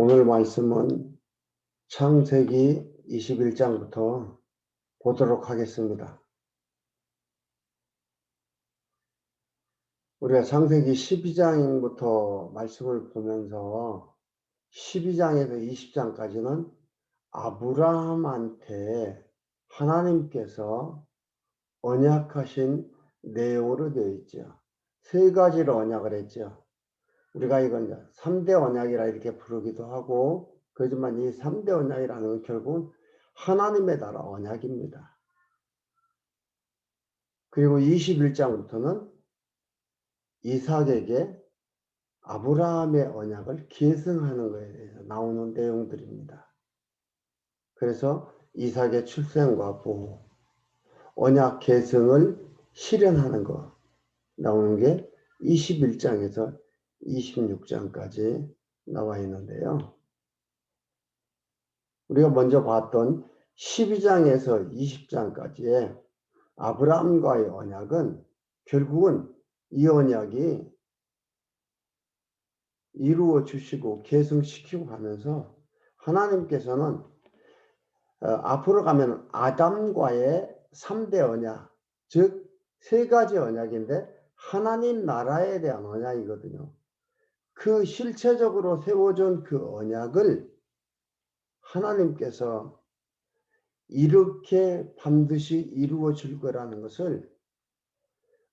오늘 말씀은 창세기 21장부터 보도록 하겠습니다. 우리가 창세기 12장부터 말씀을 보면서 12장에서 20장까지는 아브라함한테 하나님께서 언약하신 내용으로 되어 있죠. 세 가지로 언약을 했죠. 우리가 이건 3대 언약이라 이렇게 부르기도 하고, 그렇지만 이 3대 언약이라는 건 결국은 하나님에 따라 언약입니다. 그리고 21장부터는 이삭에게 아브라함의 언약을 계승하는 것에 대해서 나오는 내용들입니다. 그래서 이삭의 출생과 보호, 언약 계승을 실현하는 것 나오는 게 21장에서 26장까지 나와 있는데요. 우리가 먼저 봤던 12장에서 20장까지의 아브라함과의 언약은 결국은 이 언약이 이루어 주시고 계승시키고 하면서 하나님께서는 앞으로 가면 아담과의 3대 언약, 즉 세 가지 언약인데 하나님 나라에 대한 언약이거든요. 그 실체적으로 세워준 그 언약을 하나님께서 이렇게 반드시 이루어질 거라는 것을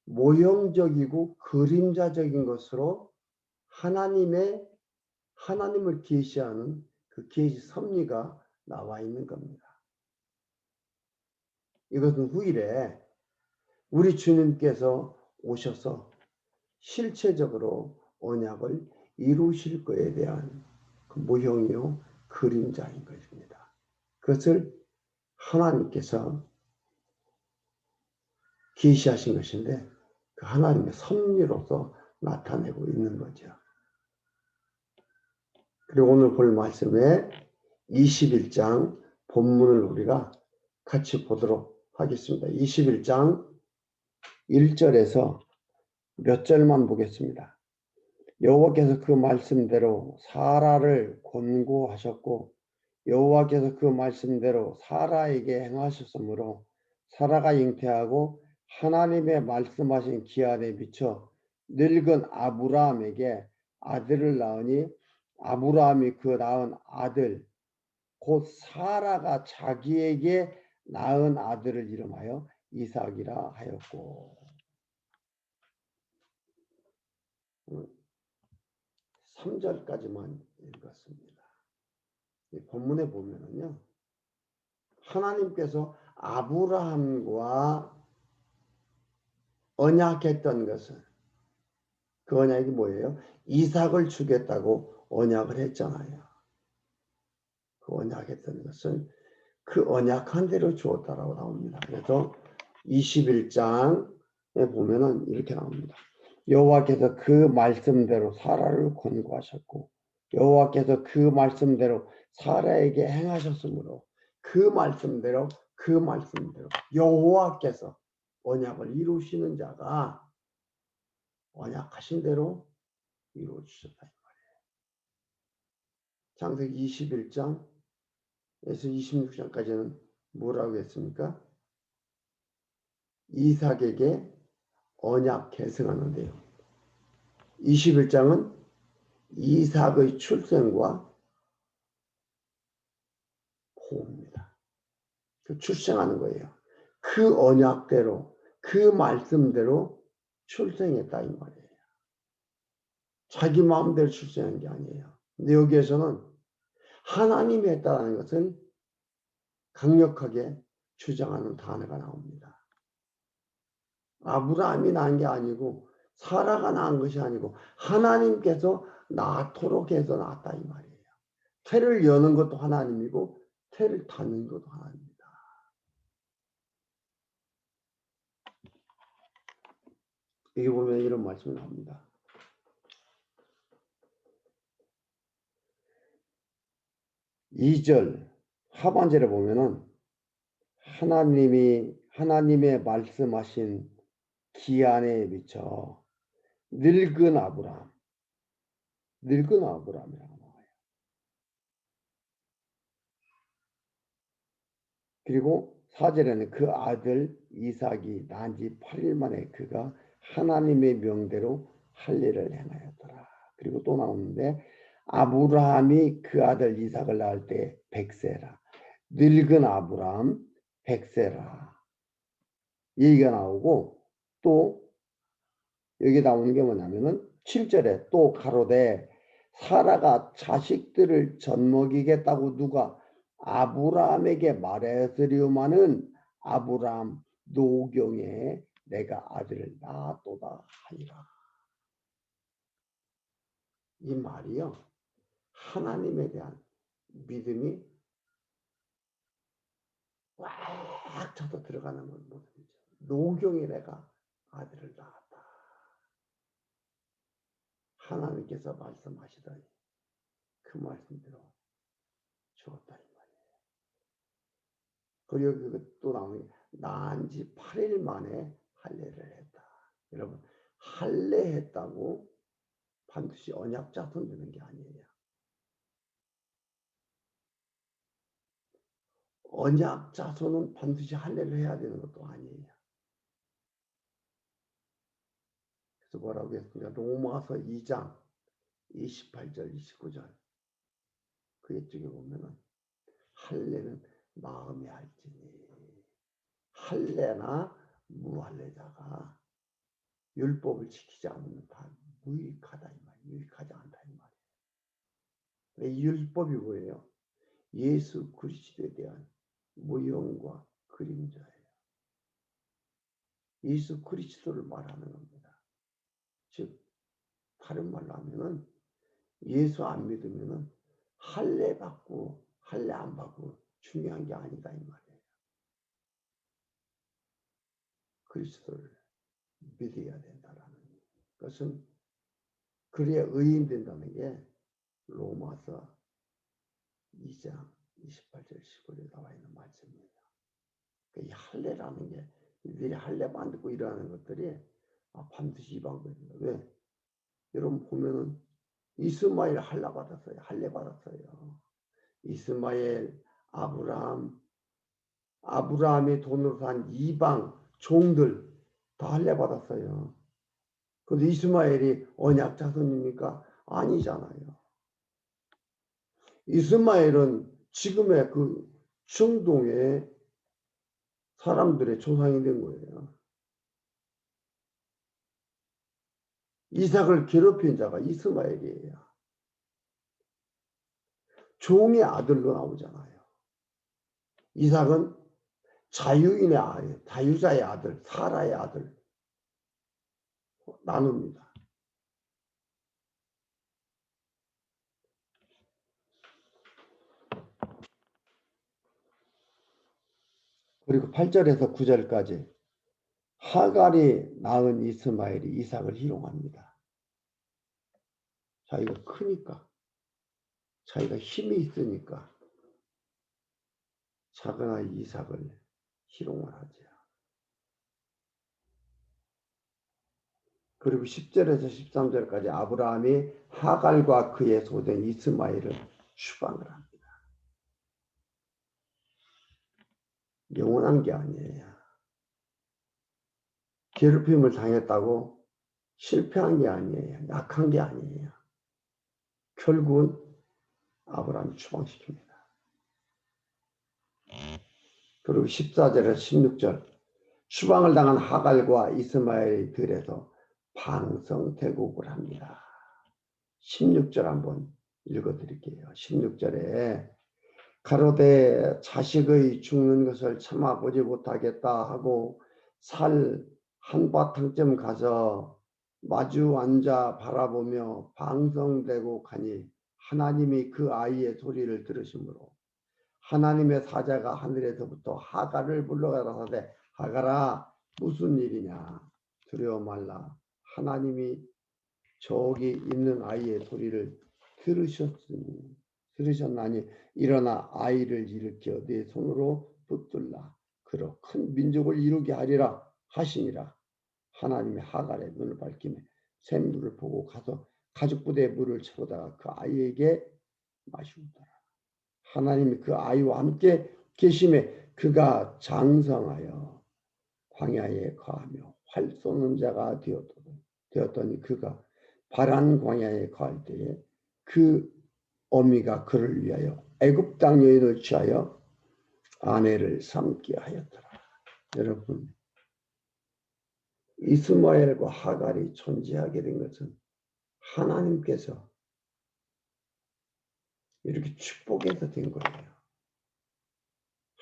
모형적이고 그림자적인 것으로 하나님을 계시하는 그 계시 섭리가 나와 있는 겁니다. 이것은 후일에 우리 주님께서 오셔서 실체적으로 언약을 이루실 것에 대한 그 모형이요 그림자인 것입니다. 그것을 하나님께서 계시하신 것인데 그 하나님의 섭리로서 나타내고 있는 거죠. 그리고 오늘 볼 말씀에 21장 본문을 우리가 같이 보도록 하겠습니다. 21장 1절에서 몇 절만 보겠습니다. 여호와께서 그 말씀대로 사라를 권고하셨고 여호와께서 그 말씀대로 사라에게 행하셨으므로 사라가 잉태하고 하나님의 말씀하신 기한에 미쳐 늙은 아브라함에게 아들을 낳으니 아브라함이 그 낳은 아들 곧 사라가 자기에게 낳은 아들을 이름하여 이삭이라 하였고. 3절까지만 읽었습니다. 이 본문에 보면은요, 하나님께서 아브라함과 언약했던 것은 그 언약이 뭐예요? 이삭을 주겠다고 언약을 했잖아요. 그 언약했던 것은 그 언약한 대로 주었다라고 나옵니다. 그래서 21장에 보면은 이렇게 나옵니다. 여호와께서 그 말씀대로 사라를 권고하셨고 여호와께서 그 말씀대로 사라에게 행하셨으므로 그 말씀대로 여호와께서 언약을 이루시는 자가 언약하신 대로 이루어 주셨다 이 말이에요. 창세기 21장에서 26장까지는 뭐라고 했습니까? 이삭에게 언약 계승하는데요. 21장은 이삭의 출생과 보호입니다. 그 출생하는 거예요. 그 언약대로 그 말씀대로 출생했다 이 말이에요. 자기 마음대로 출생한 게 아니에요. 근데 여기에서는 하나님이 했다는 것을 강력하게 주장하는 단어가 나옵니다. 아브라함이 낳은 게 아니고 사라가 낳은 것이 아니고 하나님께서 낳도록 해서 낳았다 이 말이에요. 태를 여는 것도 하나님이고 태를 닫는 것도 하나님입니다. 여기 보면 이런 말씀이 나옵니다. 이 절 하반절에 보면은 하나님의 말씀하신 기한에 미쳐 늙은 아브라함이라고 나와요. 그리고 4절에는 그 아들 이삭이 난 지 8일 만에 그가 하나님의 명대로 할 일을 행하였더라. 그리고 또 나오는데 아브라함이 그 아들 이삭을 낳을 때 100세라. 늙은 아브라함 100세라. 얘기가 나오고 또 여기 나오는 게 뭐냐면은 7절에 또 가로되 사라가 자식들을 젖먹이겠다고 누가 아브라함에게 말했으리오마는 아브라함 노경에 내가 아들을 낳았도다 하니라. 이 말이요. 하나님에 대한 믿음이 꽉 차서 들어가는 모습이죠. 노경에 내가 아들을 낳았다. 하나님께서 말씀하시더니 그 말씀대로 죽었다 이 말이에요. 그리고 또 나오는 게 낳은 지 8일 만에 할례를 했다. 여러분 할례했다고 반드시 언약 자손 되는 게 아니에요. 언약 자손은 반드시 할례를 해야 되는 것도 아니에요. 그래서 뭐라고 했습니까? 로마서 2장 28절 29절 그 쪽에 보면은 할례는 마음에 할지니 할례나 무할례자가 율법을 지키지 않으면 다 무익하다 이 말이에요. 유익하지 않다 이 말이에요. 이 율법이 뭐예요? 예수 그리스도에 대한 모형과 그림자예요. 예수 그리스도를 말하는 겁니다. 즉 다른 말로 하면은 예수 안 믿으면은 할례 받고 할례 안 받고 중요한 게 아니다 이 말이에요. 그리스도를 믿어야 된다라는 것은 그래야 의인 된다는 게 로마서 2장 28절 19절에 나와 있는 말씀입니다. 이 할례라는 게 이들이 할례 만들고 일어나는 것들이 반드시 이방법입니다. 왜? 여러분 보면은 이스마엘 할례 받았어요. 할례 받았어요. 이스마엘, 아브라함이 돈으로 산 이방 종들 다 할례 받았어요. 근데 이스마엘이 언약 자손입니까? 아니잖아요. 이스마엘은 지금의 그 중동의 사람들의 조상이 된 거예요. 이삭을 괴롭힌 자가 이스마엘이에요. 종의 아들로 나오잖아요. 이삭은 자유인의 아들, 자유자의 아들, 사라의 아들 나눕니다. 그리고 8절에서 9절까지 하갈이 낳은 이스마엘이 이삭을 희롱합니다. 자기가 크니까, 자기가 힘이 있으니까 작은 아이 이삭을 희롱을 하죠. 그리고 10절에서 13절까지 아브라함이 하갈과 그의 소된 이스마엘을 추방을 합니다. 영원한 게 아니에요. 괴롭힘을 당했다고 실패한 게 아니에요. 약한 게 아니에요. 결국은 아브라함이 추방시킵니다. 그리고 14절에서 16절 추방을 당한 하갈과 이스마엘의 들에서 방성대곡을 합니다. 16절 한번 읽어드릴게요. 16절에 가로되 자식의 죽는 것을 참아보지 못하겠다 하고 살 한바탕쯤 가서 마주 앉아 바라보며 방성대고 가니 하나님이 그 아이의 소리를 들으시므로 하나님의 사자가 하늘에서부터 하갈을 불러가라사대 하갈아 무슨 일이냐 두려워 말라 하나님이 저기 있는 아이의 소리를 들으셨나니 일어나 아이를 일으켜 네 손으로 붙들라 그러 큰 민족을 이루게 하리라 하시니라. 하나님이 하갈의 눈을 밝히며 샘물을 보고 가서 가죽부대에 물을 채우다가 그 아이에게 마시우더라. 하나님이 그 아이와 함께 계심에 그가 장성하여 광야에 거하며 활 쏘는 자가 되었더니 그가 바란 광야에 거할 때에 그 어미가 그를 위하여 애굽 땅 여인을 취하여 아내를 삼게 하였더라. 여러분, 이스마엘과 하갈이 존재하게 된 것은 하나님께서 이렇게 축복해서 된 거예요.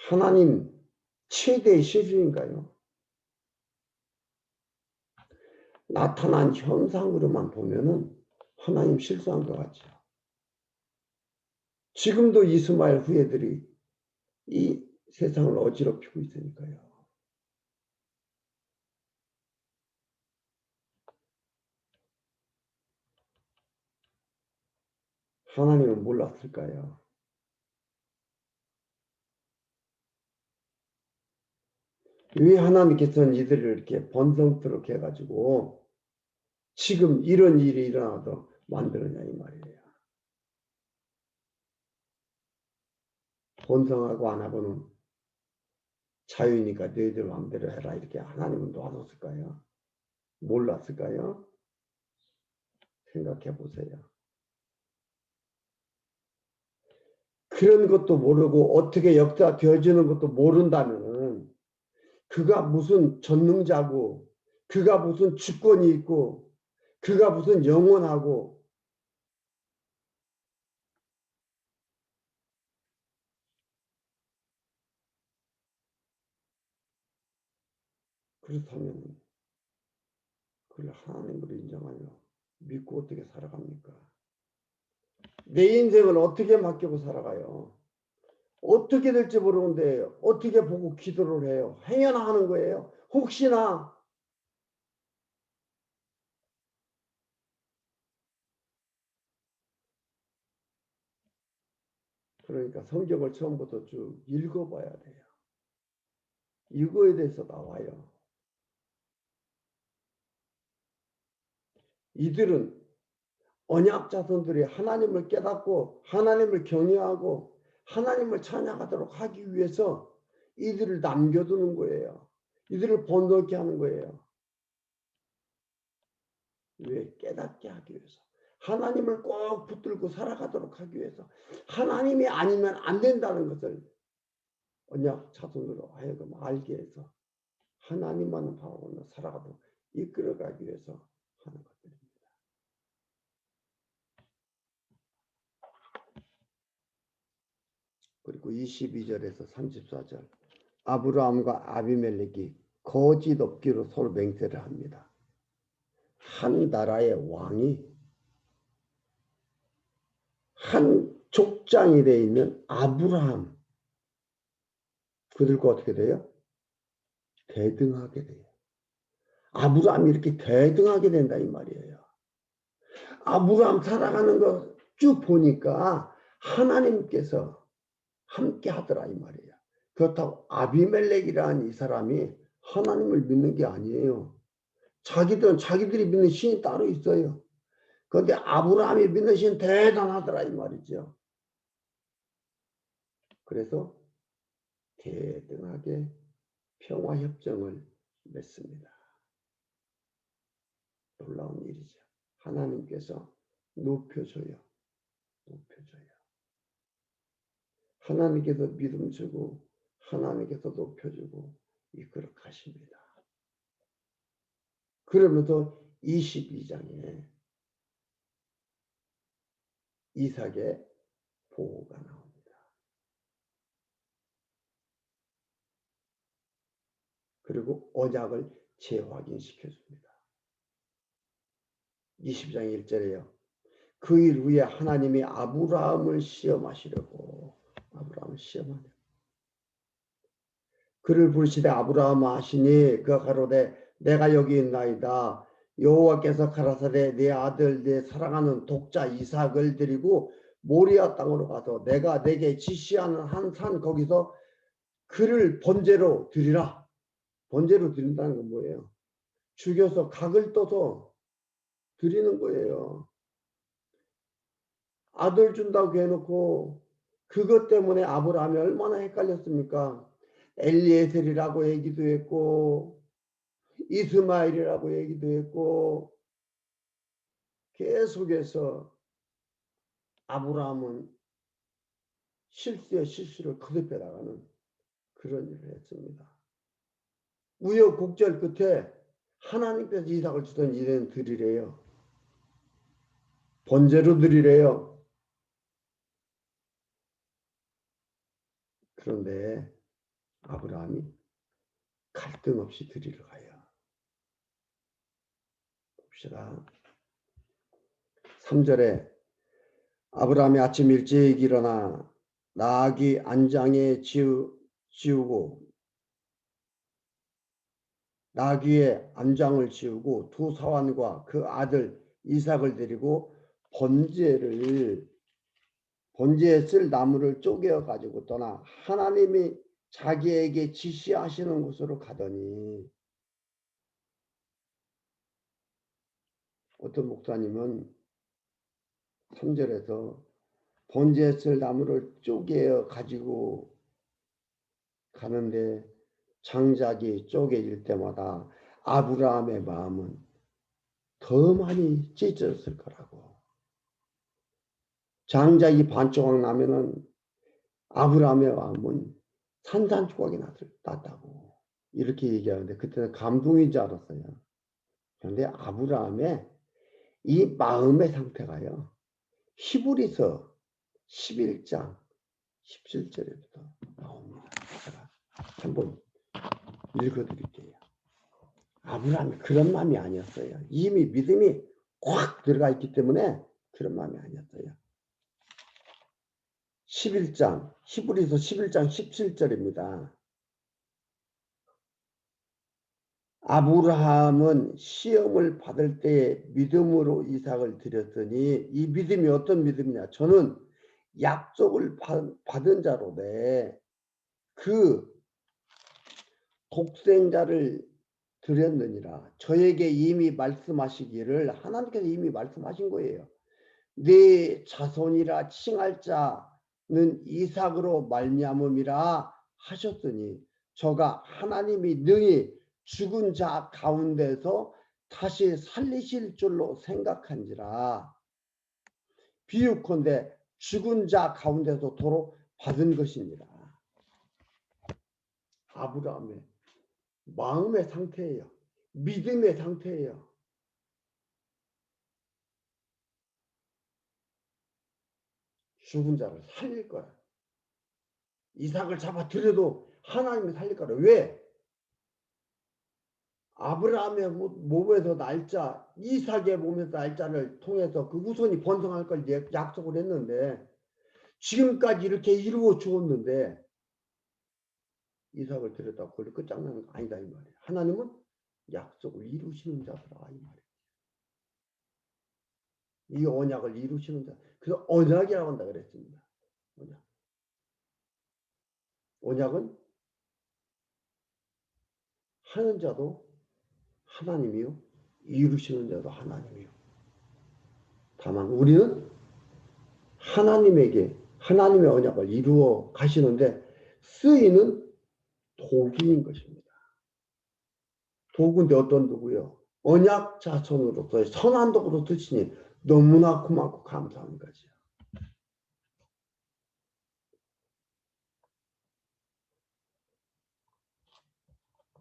하나님 최대의 실수인가요? 나타난 현상으로만 보면은 하나님 실수한 것 같죠. 지금도 이스마엘 후예들이 이 세상을 어지럽히고 있으니까요. 하나님은 몰랐을까요? 왜 하나님께서는 이들을 이렇게 번성토록 해가지고 지금 이런 일이 일어나도 만들었냐 이 말이에요. 번성하고 안 하고는 자유니까 너희들 마음대로 해라 이렇게 하나님은 놔뒀을까요? 몰랐을까요? 생각해 보세요. 그런 것도 모르고 어떻게 역사되어지는 것도 모른다면 그가 무슨 전능자고 그가 무슨 주권이 있고 그가 무슨 영원하고 그렇다면 그걸 하나님으로 인정하여 믿고 어떻게 살아갑니까? 내 인생을 어떻게 맡기고 살아가요? 어떻게 될지 모르는데 어떻게 보고 기도를 해요? 행여나 하는 거예요? 혹시나 그러니까 성경을 처음부터 쭉 읽어봐야 돼요. 이거에 대해서 나와요. 이들은 언약 자손들이 하나님을 깨닫고 하나님을 경외하고 하나님을 찬양하도록 하기 위해서 이들을 남겨두는 거예요. 이들을 번성케 하는 거예요. 왜? 깨닫게 하기 위해서. 하나님을 꼭 붙들고 살아가도록 하기 위해서. 하나님이 아니면 안 된다는 것을 언약 자손으로 하여금 알게 해서 하나님만을 바라보며 살아가도록 이끌어가기 위해서 하는 것들입니다. 그리고 22절에서 34절 아브라함과 아비멜렉이 거짓 없기로 서로 맹세를 합니다. 한 나라의 왕이 한 족장이 되어 있는 아브라함 그들과 어떻게 돼요? 대등하게 돼요. 아브라함이 이렇게 대등하게 된다 이 말이에요. 아브라함 살아가는 거 쭉 보니까 하나님께서 함께 하더라 이 말이에요. 그렇다고 아비멜렉이라는 이 사람이 하나님을 믿는 게 아니에요. 자기들이 믿는 신이 따로 있어요. 그런데 아브라함이 믿는 신 대단하더라 이 말이죠. 그래서 대등하게 평화협정을 맺습니다. 놀라운 일이죠. 하나님께서 높여줘요. 하나님께서 믿음 주고 하나님께서 높여주고 이끌어 가십니다. 그러면서 22장에 이삭의 보호가 나옵니다. 그리고 언약을 재확인시켜줍니다. 20장 1절에요. 그 일 후에 하나님이 아브라함을 시험하시려고 그를 부르시되 아브라함아 하시니 그가 가로되 내가 여기 있나이다. 여호와께서 가라사대 내 아들 내 사랑하는 독자 이삭을 데리고 모리아 땅으로 가서 내가 내게 지시하는 한 산 거기서 그를 번제로 드리라. 번제로 드린다는 건 뭐예요? 죽여서 각을 떠서 드리는 거예요. 아들 준다고 해놓고 그것 때문에 아브라함이 얼마나 헷갈렸습니까? 엘리에셀이라고 얘기도 했고 이스마엘이라고 얘기도 했고 계속해서 아브라함은 실수에 실수를 거듭해 나가는 그런 일을 했습니다. 우여곡절 끝에 하나님께서 이삭을 주던 이런 드리래요. 번제로 드리래요. 그런데 아브라함이 갈등 없이 드리러 가요. 봅시다. 3절에 아브라함이 아침 일찍 일어나 나귀 안장에 지우고 나귀의 안장을 지우고 두 사환과 그 아들 이삭을 데리고 번제에 쓸 나무를 쪼개어 가지고 떠나 하나님이 자기에게 지시하시는 곳으로 가더니 어떤 목사님은 3절에서 번제에 쓸 나무를 쪼개어 가지고 가는데 장작이 쪼개질 때마다 아브라함의 마음은 더 많이 찢어졌을 거라고. 장작이 반조각 나면은 아브라함의 마음은 산산조각이 났다고 이렇게 얘기하는데 그때는 감동인 줄 알았어요. 그런데 아브라함의 이 마음의 상태가요. 히브리서 11장 17절에부터 나옵니다. 제가 한번 읽어드릴게요. 아브라함이 그런 마음이 아니었어요. 이미 믿음이 확 들어가 있기 때문에 그런 마음이 아니었어요. 11장 히브리서 11장 17절입니다. 아브라함은 시험을 받을 때에 믿음으로 이삭을 드렸더니 이 믿음이 어떤 믿음이냐. 저는 약속을 받은 자로되 그 독생자를 드렸느니라. 저에게 이미 말씀하시기를 하나님께서 이미 말씀하신 거예요. 네 자손이라 칭할 자는 이삭으로 말미암음이라 하셨더니 저가 하나님이 능히 죽은 자 가운데서 다시 살리실 줄로 생각한지라. 비유컨대 죽은 자 가운데서 도로 받은 것이니라. 아브라함의 마음의 상태예요. 믿음의 상태예요. 죽은 자를 살릴 거야. 이삭을 잡아들여도 하나님이 살릴 거라. 왜? 아브라함의 몸에서 날짜, 이삭의 몸에서 날짜를 통해서 그 후손이 번성할 걸 약속을 했는데 지금까지 이렇게 이루어 주었는데 이삭을 들였다고 그걸 끝장나는 거 아니다 이 말이에요. 하나님은 약속을 이루시는 자더라 이 말이에요. 이 언약을 이루시는 자. 그래서 언약이라고 한다 그랬습니다. 언약. 언약은 하는 자도 하나님이요. 이루시는 자도 하나님이요. 다만 우리는 하나님에게 하나님의 언약을 이루어 가시는데 쓰이는 도구인 것입니다. 도구인데 어떤 도구요? 언약 자손으로서 선한 도구로 드시니 너무나 고맙고 감사한 거죠.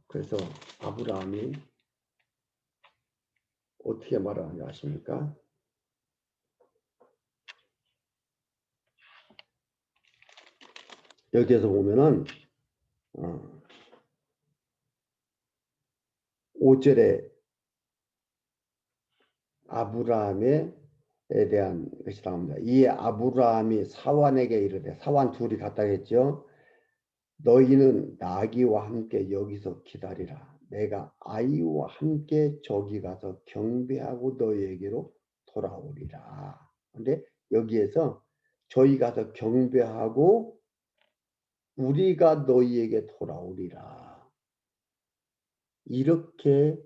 그래서 아브라함이 어떻게 말하는지 아십니까? 여기에서 보면은 5절에 아브라함에 대한 것이 나옵니다. 이 아브라함이 사환에게 이르되 사환 둘이 갔다 했죠. 너희는 나귀와 함께 여기서 기다리라. 내가 아이와 함께 저기 가서 경배하고 너희에게로 돌아오리라. 근데 여기에서 저희 가서 경배하고 우리가 너희에게 돌아오리라. 이렇게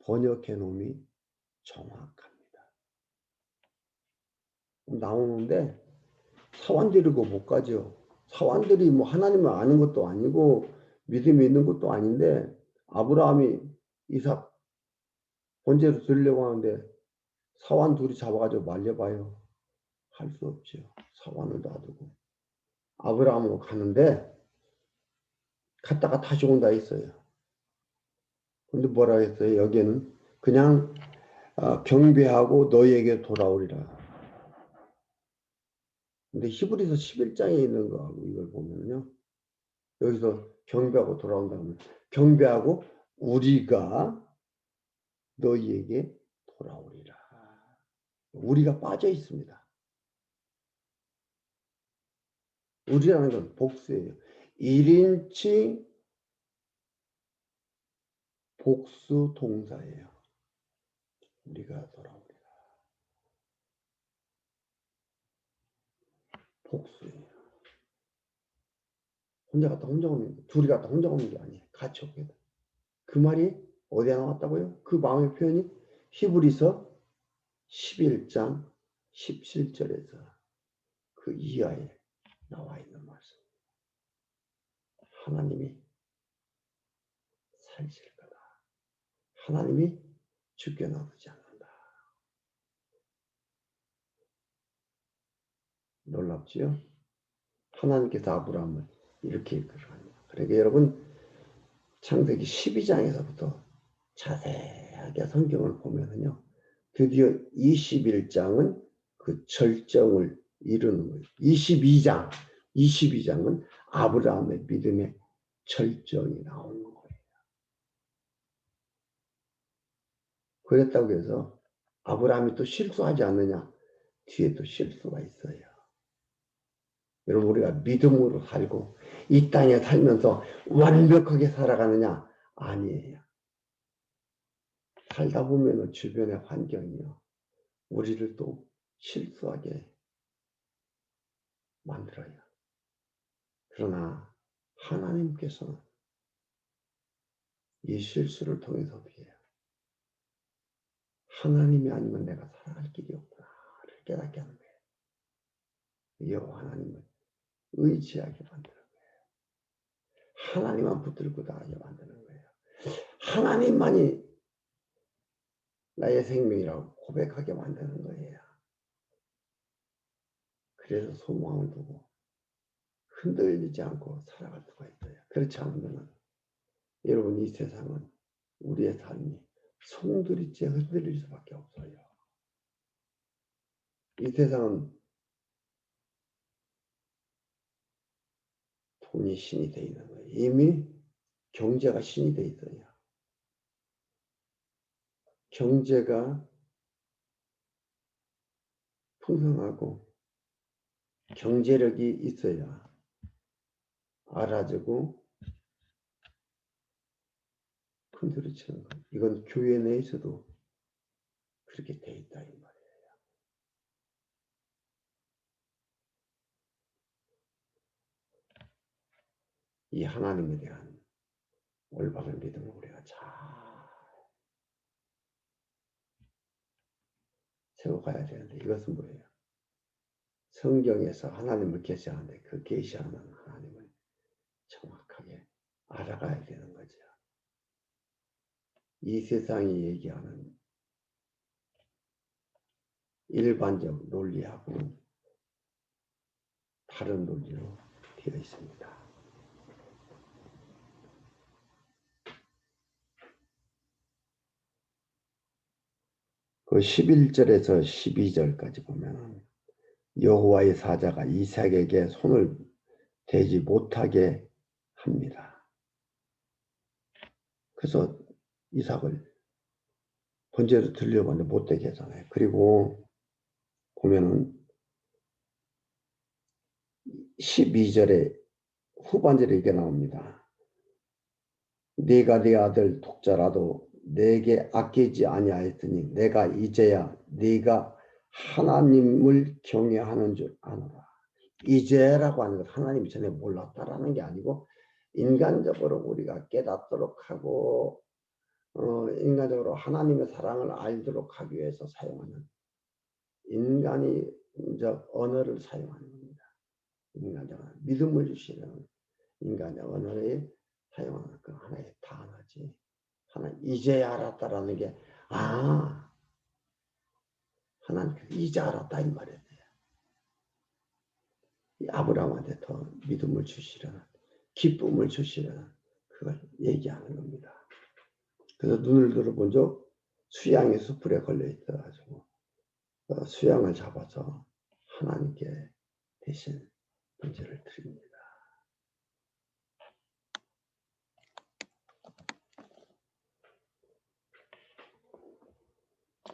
번역해 놓음이 정확합니다. 나오는데 사원 데리고 못 가죠. 사환들이 뭐 하나님을 아는 것도 아니고 믿음이 있는 것도 아닌데 아브라함이 이삭 번제로 드리려고 하는데 사환 둘이 잡아가지고 말려봐요. 할 수 없죠. 사환을 놔두고 아브라함으로 가는데 갔다가 다시 온다 했어요. 근데 뭐라 했어요? 여기는 그냥 경배하고 너희에게 돌아오리라. 근데 히브리서 11장에 있는 거하고 이걸 보면요. 여기서 경배하고 돌아온다면 경배하고 우리가 너희에게 돌아오리라. 우리가 빠져 있습니다. 우리라는 건 복수예요. 1인칭 복수 동사예요. 우리가 돌아오리라. 복수예요. 혼자 갔다 혼자 오는 게, 둘이 갔다 혼자 오는 게 아니에요. 같이 오게 돼. 그 말이 어디에 나왔다고요? 그 마음의 표현이 히브리서 11장 17절에서 그 이하에 나와 있는 말씀. 하나님이 살실 거다. 하나님이 죽게 놔두지 않는다. 놀랍지요? 하나님께서 아브라함을 이렇게 이끌어갑니다. 그러니까 여러분 창세기 12장에서부터 자세하게 성경을 보면은요. 드디어 21장은 그 절정을 이루는 거예요. 22장은 아브라함의 믿음의 절정이 나오는 거예요. 그랬다고 해서 아브라함이 또 실수하지 않느냐? 뒤에 또 실수가 있어요. 여러분 우리가 믿음으로 살고 이 땅에 살면서 완벽하게 살아가느냐? 아니에요. 살다 보면 주변의 환경이요. 우리를 또 실수하게 만들어요. 그러나 하나님께서는 이 실수를 통해서 비해요. 하나님이 아니면 내가 살아갈 길이 없구나를 깨닫게 하는 거예요. 여호와 하나님을 의지하게 만드는 거예요. 하나님만 붙들고 나가게 만드는 거예요. 하나님만이 나의 생명이라고 고백하게 만드는 거예요. 그래서 소망을 두고 흔들리지 않고 살아갈 수가 있어요. 그렇지 않으면 여러분 이 세상은 우리의 삶이 송두리째 흔들릴 수밖에 없어요. 이 세상은 돈이 신이 되어 있는 거예요. 이미 경제가 신이 되어 있어요. 경제가 풍성하고 경제력이 있어야 알아주고 흔들어치는 거예요. 이건 교회 내에서도 그렇게 돼 있다 이 말이에요. 이 하나님에 대한 올바른 믿음을 우리가 잘 세워가야 되는데 이것은 뭐예요? 성경에서 하나님을 계시하는데 그 계시하는 하나님을 정확하게 알아가야 되는 거죠. 이 세상이 얘기하는 일반적 논리하고는 다른 논리로 되어 있습니다. 그 11절에서 12절까지 보면 여호와의 사자가 이삭에게 손을 대지 못하게 합니다. 그래서 이삭을 번제로 드리려고 하는데 못되게 하잖아요. 그리고 보면은 12절에 후반절에 이렇게 나옵니다. 네가 네 아들 독자라도 내게 아끼지 아니하였으니 내가 이제야 네가 하나님을 경외하는 줄 아노라. 이제라고 하는 것 하나님이 전에 몰랐다라는 게 아니고 인간적으로 우리가 깨닫도록 하고 인간적으로 하나님의 사랑을 알도록 하기 위해서 사용하는 인간이 언어를 사용하는 겁니다. 인간적 언어. 믿음을 주시는 인간적 언어에 사용하는 그 하나의 단어지. 하나 이제야 알았다라는 게 하나님께서 이제 알았다 이 말이에요. 아브라함한테 더 믿음을 주시려는 기쁨을 주시려는 그걸 얘기하는 겁니다. 그래서 눈을 들어본 적 수양의 수풀에 걸려 있어가지고 수양을 잡아서 하나님께 대신 번제를 드립니다.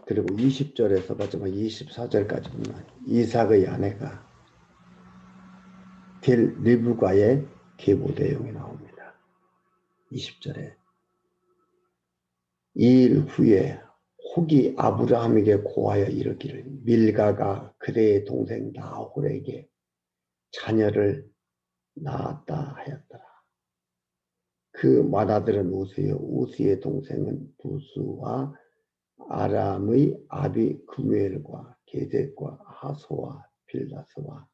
그리고 20절에서 마지막 24절까지 보면 이삭의 아내가 델 리브가의 계보 내용이 나옵니다. 20절에 이 일 후에 혹이 아브라함에게 고하여 이르기를 밀가가 그대의 동생 나홀에게 자녀를 낳았다 하였더라. 그 맏아들은 우스요 우스의 동생은 부스와 아람의 아비 구무엘과 게덱과 하소와 빌다스와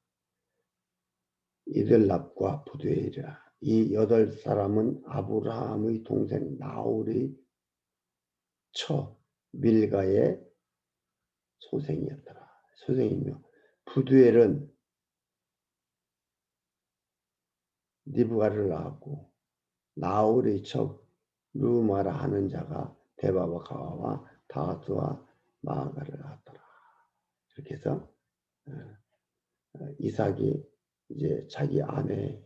이들랍과 부두엘이라. 이 8사람은 아브라함의 동생 나홀의 처 밀가의 소생이었더라. 소생이며 부두엘은 니브가를 낳았고 나홀의 척 루마라 하는 자가 데바와 가와와 다하스와 마아가를 낳았더라. 이렇게 해서 이삭이 이제 자기 아내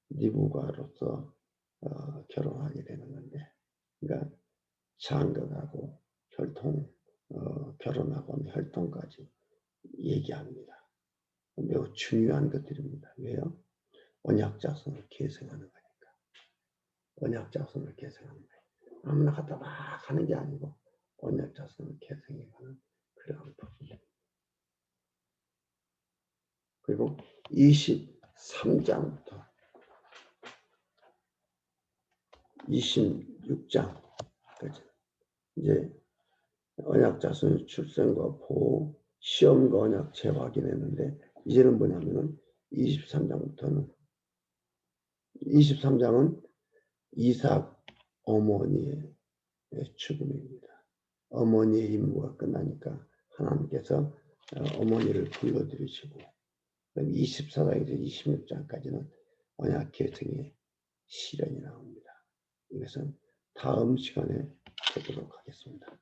니브가로서 결혼하게 되는 건데, 그러니까 장가가고 결혼하고 하는 혈통까지 얘기합니다. 매우 중요한 것들입니다. 왜요? 언약 자손을 계승하는 거니까. 언약 자손을 계승하는 거예요. 아무나 갖다 막 하는 게 아니고 언약 자손을 계승해가는 그런 부분입니다. 그리고 23장부터 26장까지 이제 언약 자손의 출생과 보호, 시험과 언약 재확인했는데, 이제는 뭐냐면은 23장은 이삭 어머니의 죽음입니다. 어머니의 임무가 끝나니까 하나님께서 어머니를 불러들이시고, 24장에서 26장까지는 언약 계승의 실현이 나옵니다. 이것은 다음 시간에 보도록 하겠습니다.